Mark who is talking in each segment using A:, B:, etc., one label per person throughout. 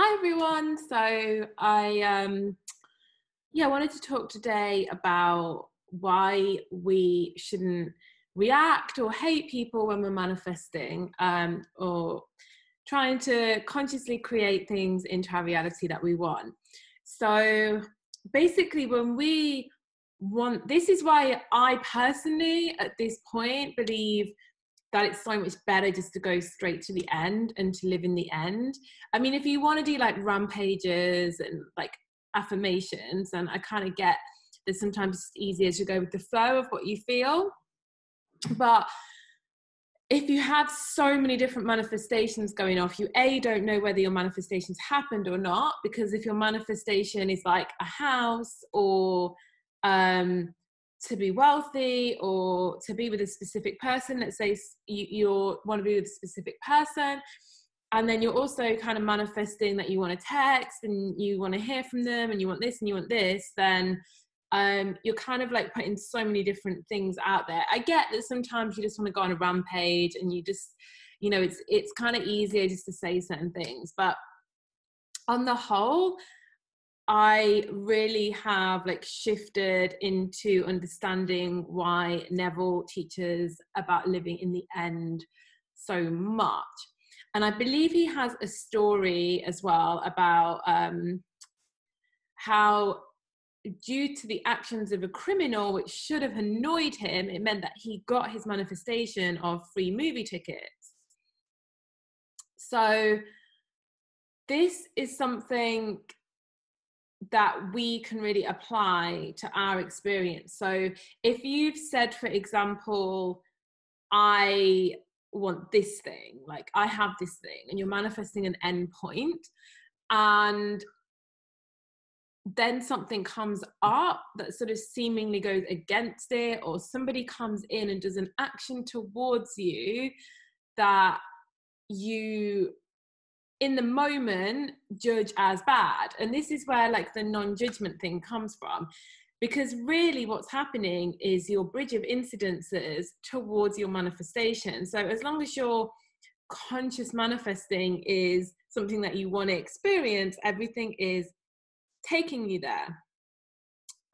A: Hi everyone. So I wanted to talk today about why we shouldn't react or hate people when we're manifesting, or trying to consciously create things into our reality that we want. So basically, when we want, this is why I personally at this point believe that it's so much better just to go straight to the end and to live in the end. I mean, if you want to do like rampages and like affirmations, and I kind of get that sometimes it's easier to go with the flow of what you feel. But if you have so many different manifestations going off, you don't know whether your manifestations happened or not, because if your manifestation is like a house or to be wealthy or to be with a specific person, let's say you want to be with a specific person, and then you're also kind of manifesting that you want to text and you want to hear from them and you want this and you want this, then you're kind of like putting so many different things out there. I get that sometimes you just want to go on a rampage and you just, it's kind of easier just to say certain things, but on the whole, I really have like shifted into understanding why Neville teaches about living in the end so much. And I believe he has a story as well about how, due to the actions of a criminal which should have annoyed him, it meant that he got his manifestation of free movie tickets. So this is something that we can really apply to our experience. So if you've said, for example, I want this thing, like I have this thing, and you're manifesting an end point, and then something comes up that sort of seemingly goes against it, or somebody comes in and does an action towards you that you in the moment judge as bad. And this is where like the non-judgment thing comes from, because really what's happening is your bridge of incidences towards your manifestation. So as long as your conscious manifesting is something that you want to experience, everything is taking you there,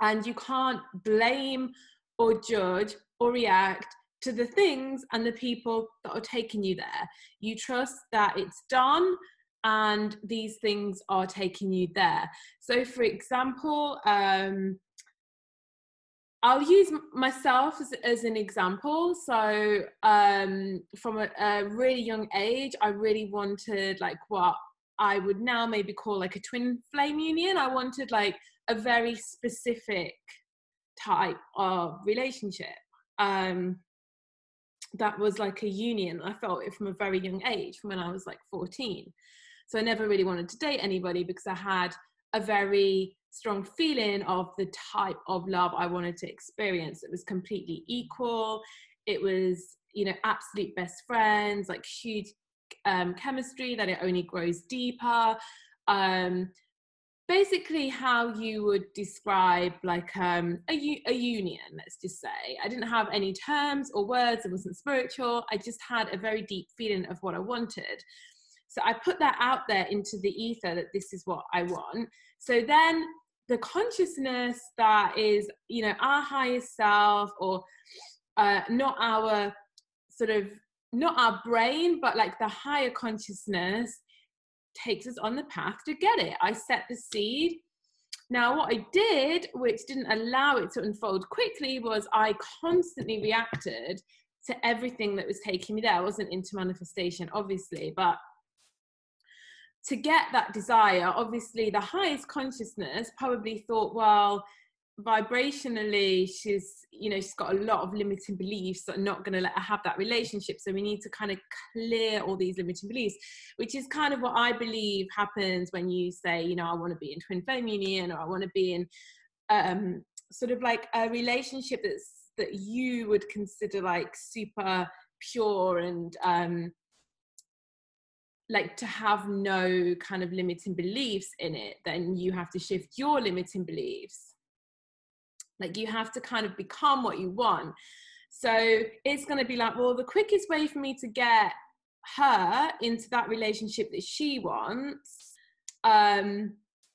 A: and you can't blame or judge or react to the things and the people that are taking you there. You trust that it's done and these things are taking you there. So for example, I'll use myself as an example. So from a really young age, I really wanted like what I would now maybe call like a twin flame union. I wanted like a very specific type of relationship that was like a union. I felt it from a very young age, from when I was like 14. So I never really wanted to date anybody because I had a very strong feeling of the type of love I wanted to experience. It was completely equal. It was, absolute best friends, like huge chemistry, that it only grows deeper. Basically how you would describe like a union, let's just say. I didn't have any terms or words. It wasn't spiritual. I just had a very deep feeling of what I wanted. So I put that out there into the ether, that this is what I want. So then the consciousness that is, our highest self, or not our brain, but like the higher consciousness takes us on the path to get it. I set the seed. Now, what I did, which didn't allow it to unfold quickly, was I constantly reacted to everything that was taking me there. I wasn't into manifestation, obviously, but to get that desire, obviously the highest consciousness probably thought, well, vibrationally she's got a lot of limiting beliefs that are not going to let her have that relationship, so we need to kind of clear all these limiting beliefs, which is kind of what I believe happens when you say, I want to be in twin flame union, or I want to be in sort of like a relationship that you would consider like super pure and like to have no kind of limiting beliefs in it. Then you have to shift your limiting beliefs. Like you have to kind of become what you want. So it's going to be like, well, the quickest way for me to get her into that relationship that she wants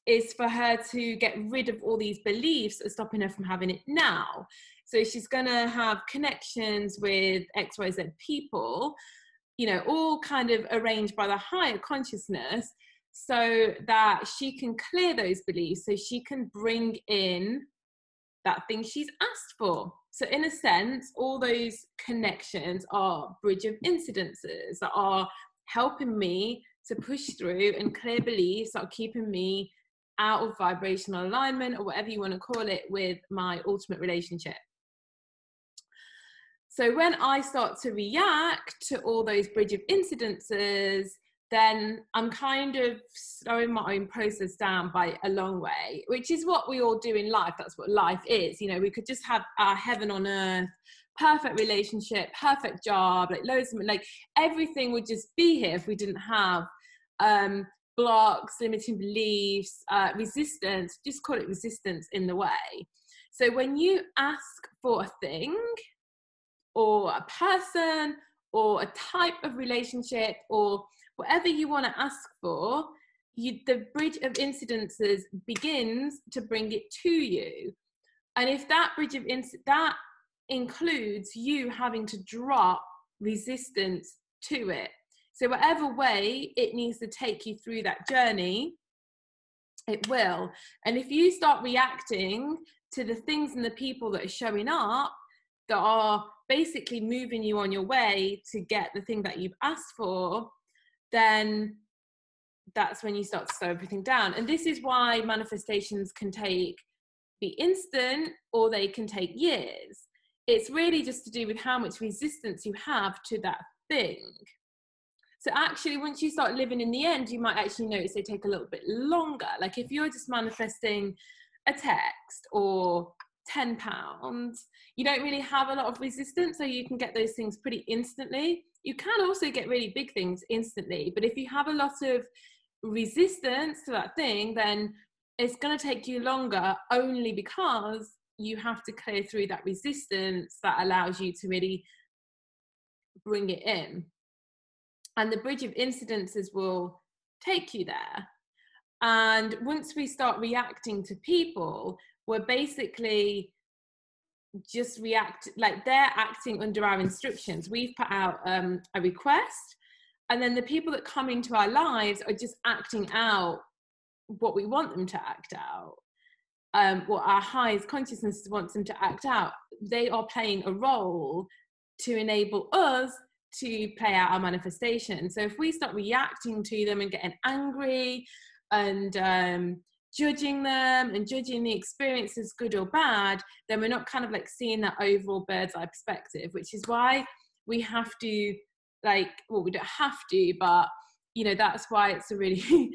A: is for her to get rid of all these beliefs that are stopping her from having it now. So she's going to have connections with XYZ people, you know, all kind of arranged by the higher consciousness, so that she can clear those beliefs, so she can bring in that thing she's asked for. So in a sense, all those connections are bridge of incidences that are helping me to push through and clear beliefs that are keeping me out of vibrational alignment, or whatever you want to call it, with my ultimate relationship. So when I start to react to all those bridge of incidences, then I'm kind of slowing my own process down by a long way, which is what we all do in life. That's what life is. You know, we could just have our heaven on earth, perfect relationship, perfect job, like loads of, like everything would just be here if we didn't have blocks, limiting beliefs, resistance, just call it resistance in the way. So when you ask for a thing or a person or a type of relationship or whatever you want to ask for, the bridge of incidences begins to bring it to you. And if that bridge of that includes you having to drop resistance to it, so whatever way it needs to take you through that journey, it will. And if you start reacting to the things and the people that are showing up that are basically moving you on your way to get the thing that you've asked for, then that's when you start to slow everything down. And this is why manifestations can be instant, or they can take years. It's really just to do with how much resistance you have to that thing. So actually, once you start living in the end, you might actually notice they take a little bit longer. Like if you're just manifesting a text or £10, you don't really have a lot of resistance, so you can get those things pretty instantly. You can also get really big things instantly, but if you have a lot of resistance to that thing, then it's going to take you longer, only because you have to clear through that resistance that allows you to really bring it in. And the bridge of incidences will take you there. And once we start reacting to people, we're basically just like they're acting under our instructions. We've put out a request, and then the people that come into our lives are just acting out what we want them to act out, what our highest consciousness wants them to act out. They are playing a role to enable us to play out our manifestation. So if we start reacting to them and getting angry and judging them and judging the experience as good or bad, then we're not kind of like seeing that overall bird's eye perspective, which is why we have to, like, well, we don't have to, but you know, that's why it's a really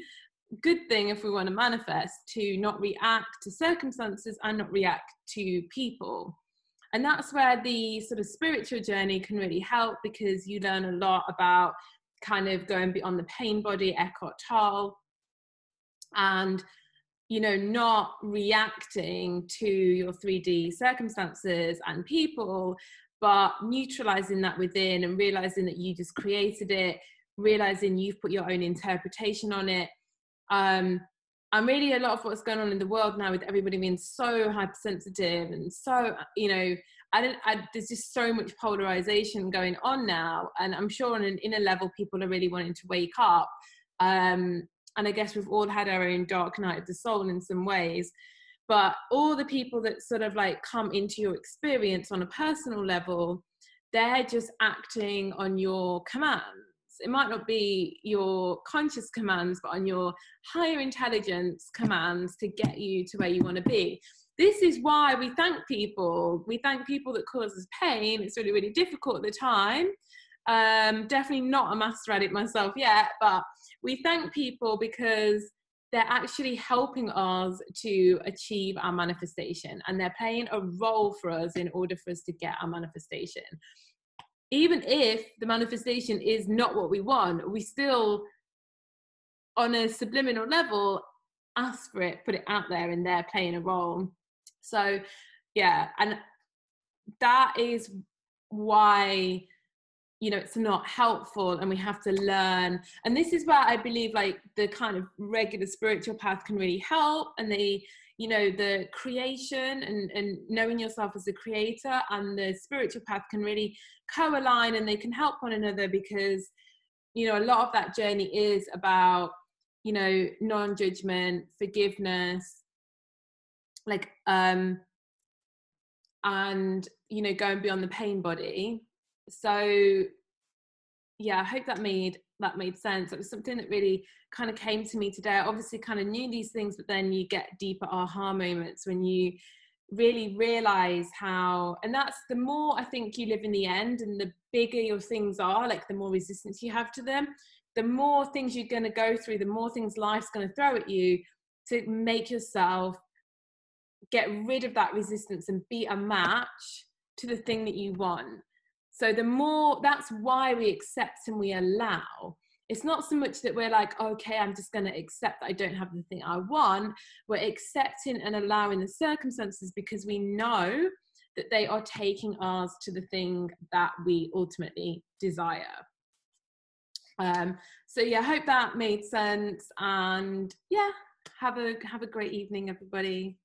A: good thing if we want to manifest, to not react to circumstances and not react to people. And that's where the sort of spiritual journey can really help, because you learn a lot about kind of going beyond the pain body, Eckhart Tolle, and, you know, not reacting to your 3D circumstances and people, but neutralizing that within and realizing that you just created it, realizing you've put your own interpretation on it. And really a lot of what's going on in the world now, with everybody being so hypersensitive and so, you know, there's just so much polarization going on now. And I'm sure on an inner level, people are really wanting to wake up. And I guess we've all had our own dark night of the soul in some ways. But all the people that sort of like come into your experience on a personal level, they're just acting on your commands. It might not be your conscious commands, but on your higher intelligence commands to get you to where you want to be. This is why we thank people. We thank people that cause us pain. It's really, really difficult at the time. Definitely not a master at it myself yet, but we thank people because they're actually helping us to achieve our manifestation, and they're playing a role for us in order for us to get our manifestation. Even if the manifestation is not what we want, we still, on a subliminal level, ask for it, put it out there, and they're playing a role. So yeah, and that is why you know, it's not helpful and we have to learn. And this is where I believe like the kind of regular spiritual path can really help, and the, you know, the creation and knowing yourself as a creator and the spiritual path can really co-align, and they can help one another, because, you know, a lot of that journey is about, you know, non-judgment, forgiveness, like and, you know, going beyond the pain body. So yeah, I hope that made sense. It was something that really kind of came to me today. I obviously kind of knew these things, but then you get deeper aha moments when you really realize how, and that's the more I think you live in the end, and the bigger your things are, like the more resistance you have to them, the more things you're going to go through, the more things life's going to throw at you, to make yourself get rid of that resistance and be a match to the thing that you want. So the more, that's why we accept and we allow. It's not so much that we're like, okay, I'm just going to accept that I don't have the thing I want. We're accepting and allowing the circumstances because we know that they are taking us to the thing that we ultimately desire. So yeah, I hope that made sense. And yeah, have a great evening, everybody.